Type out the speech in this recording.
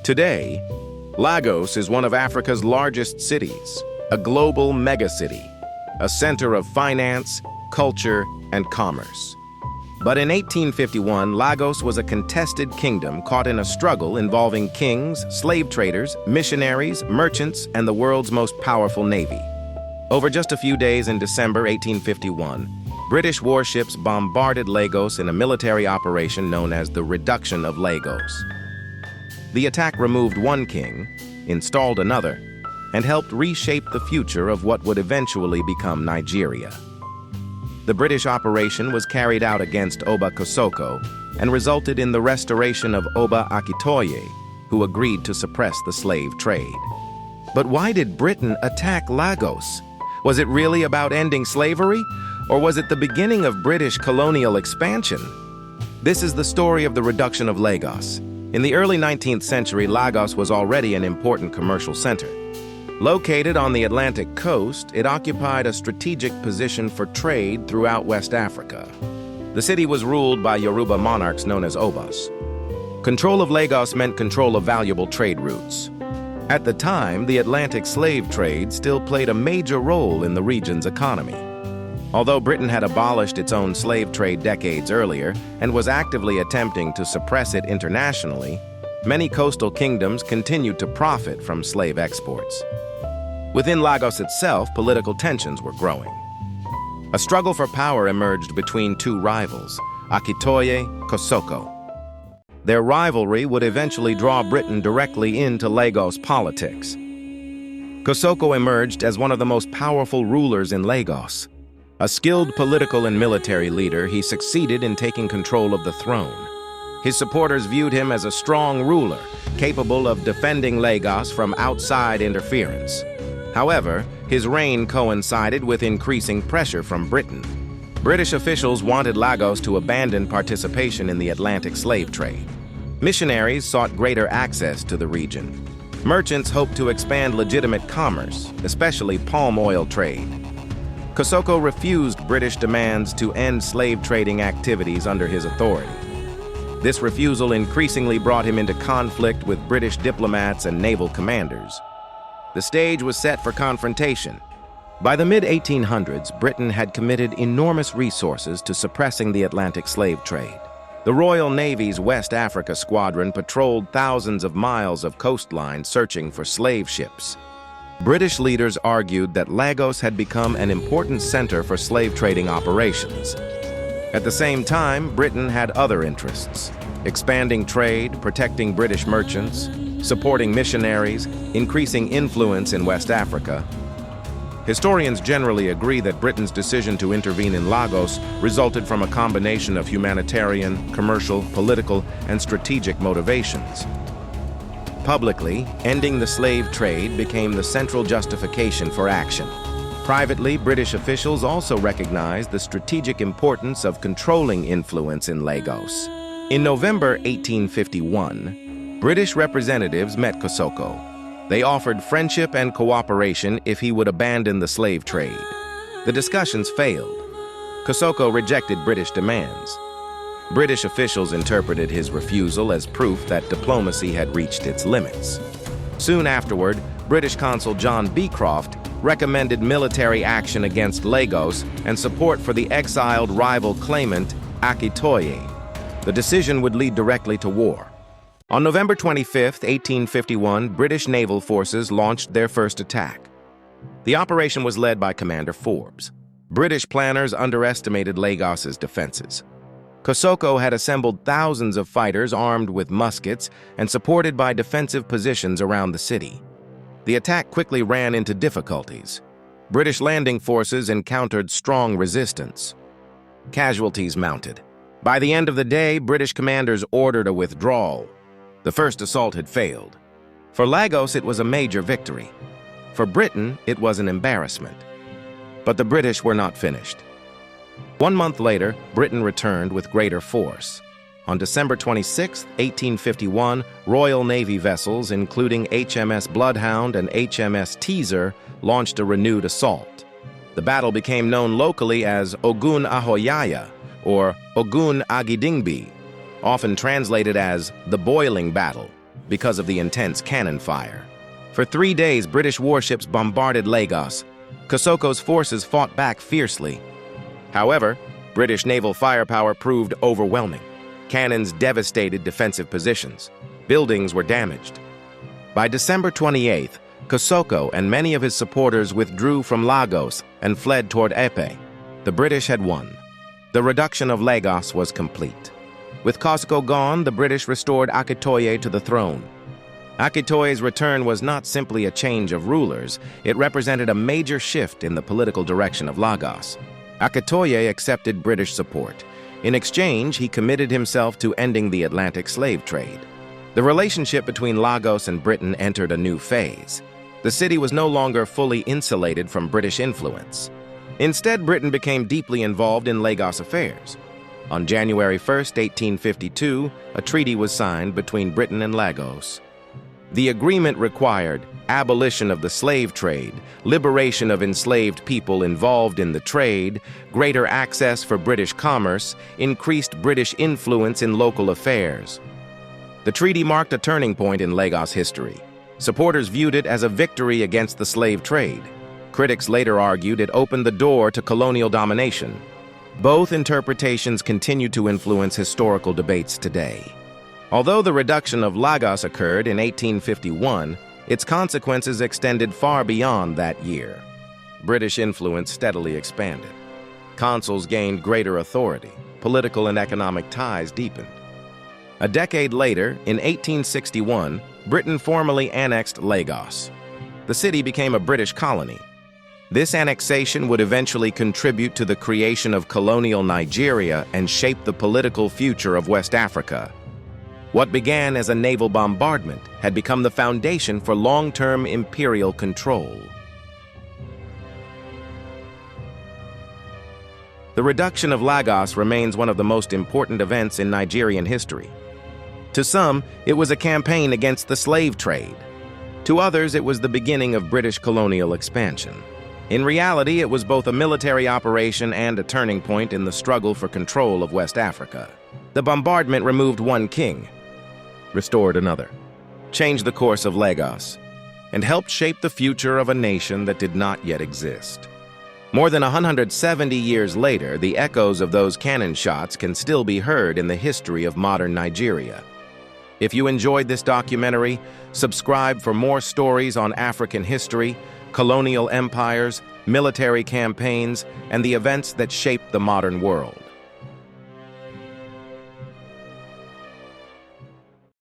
Today, Lagos is one of Africa's largest cities, a global megacity, a center of finance, culture, and commerce. But in 1851, Lagos was a contested kingdom caught in a struggle involving kings, slave traders, missionaries, merchants, and the world's most powerful navy. Over just a few days in December 1851, British warships bombarded Lagos in a military operation known as the Reduction of Lagos. The attack removed one king, installed another, and helped reshape the future of what would eventually become Nigeria. The British operation was carried out against Oba Kosoko and resulted in the restoration of Oba Akitoye, who agreed to suppress the slave trade. But why did Britain attack Lagos? Was it really about ending slavery, or was it the beginning of British colonial expansion? This is the story of the Reduction of Lagos. In the early 19th century, Lagos was already an important commercial center. Located on the Atlantic coast, it occupied a strategic position for trade throughout West Africa. The city was ruled by Yoruba monarchs known as Obas. Control of Lagos meant control of valuable trade routes. At the time, the Atlantic slave trade still played a major role in the region's economy. Although Britain had abolished its own slave trade decades earlier and was actively attempting to suppress it internationally, many coastal kingdoms continued to profit from slave exports. Within Lagos itself, political tensions were growing. A struggle for power emerged between two rivals, Akitoye, Kosoko. Their rivalry would eventually draw Britain directly into Lagos politics. Kosoko emerged as one of the most powerful rulers in Lagos. A skilled political and military leader, he succeeded in taking control of the throne. His supporters viewed him as a strong ruler, capable of defending Lagos from outside interference. However, his reign coincided with increasing pressure from Britain. British officials wanted Lagos to abandon participation in the Atlantic slave trade. Missionaries sought greater access to the region. Merchants hoped to expand legitimate commerce, especially palm oil trade. Kosoko refused British demands to end slave trading activities under his authority. This refusal increasingly brought him into conflict with British diplomats and naval commanders. The stage was set for confrontation. By the mid-1800s, Britain had committed enormous resources to suppressing the Atlantic slave trade. The Royal Navy's West Africa Squadron patrolled thousands of miles of coastline searching for slave ships. British leaders argued that Lagos had become an important center for slave trading operations. At the same time, Britain had other interests: expanding trade, protecting British merchants, supporting missionaries, increasing influence in West Africa. Historians generally agree that Britain's decision to intervene in Lagos resulted from a combination of humanitarian, commercial, political, and strategic motivations. Publicly, ending the slave trade became the central justification for action. Privately, British officials also recognized the strategic importance of controlling influence in Lagos. In November 1851, British representatives met Kosoko. They offered friendship and cooperation if he would abandon the slave trade. The discussions failed. Kosoko rejected British demands. British officials interpreted his refusal as proof that diplomacy had reached its limits. Soon afterward, British Consul John Beecroft recommended military action against Lagos and support for the exiled rival claimant, Akitoye. The decision would lead directly to war. On November 25, 1851, British naval forces launched their first attack. The operation was led by Commander Forbes. British planners underestimated Lagos's defenses. Kosoko had assembled thousands of fighters armed with muskets and supported by defensive positions around the city. The attack quickly ran into difficulties. British landing forces encountered strong resistance. Casualties mounted. By the end of the day, British commanders ordered a withdrawal. The first assault had failed. For Lagos, it was a major victory. For Britain, it was an embarrassment. But the British were not finished. 1 month later, Britain returned with greater force. On December 26, 1851, Royal Navy vessels, including HMS Bloodhound and HMS Teaser, launched a renewed assault. The battle became known locally as Ogun Ahoyaya, or Ogun Agidingbi, often translated as the Boiling Battle. because of the intense cannon fire. For 3 days, British warships bombarded Lagos. Kosoko's forces fought back fiercely. However, British naval firepower proved overwhelming. Cannons devastated defensive positions. Buildings were damaged. By December 28th, Kosoko and many of his supporters withdrew from Lagos and fled toward Epe. The British had won. The reduction of Lagos was complete. With Kosoko gone, the British restored Akitoye to the throne. Akitoye's return was not simply a change of rulers, it represented a major shift in the political direction of Lagos. Akitoye accepted British support. In exchange, he committed himself to ending the Atlantic slave trade. The relationship between Lagos and Britain entered a new phase. The city was no longer fully insulated from British influence. Instead, Britain became deeply involved in Lagos affairs. On January 1, 1852, a treaty was signed between Britain and Lagos. The agreement required abolition of the slave trade, liberation of enslaved people involved in the trade, greater access for British commerce, increased British influence in local affairs. The treaty marked a turning point in Lagos history. Supporters viewed it as a victory against the slave trade. Critics later argued it opened the door to colonial domination. Both interpretations continue to influence historical debates today. Although the reduction of Lagos occurred in 1851, its consequences extended far beyond that year. British influence steadily expanded. Consuls gained greater authority. Political and economic ties deepened. A decade later, in 1861, Britain formally annexed Lagos. The city became a British colony. This annexation would eventually contribute to the creation of colonial Nigeria and shape the political future of West Africa. What began as a naval bombardment had become the foundation for long-term imperial control. The reduction of Lagos remains one of the most important events in Nigerian history. To some, it was a campaign against the slave trade. To others, it was the beginning of British colonial expansion. In reality, it was both a military operation and a turning point in the struggle for control of West Africa. The bombardment removed one king, restored another, changed the course of Lagos, and helped shape the future of a nation that did not yet exist. More than 170 years later, the echoes of those cannon shots can still be heard in the history of modern Nigeria. If you enjoyed this documentary, subscribe for more stories on African history, colonial empires, military campaigns, and the events that shaped the modern world.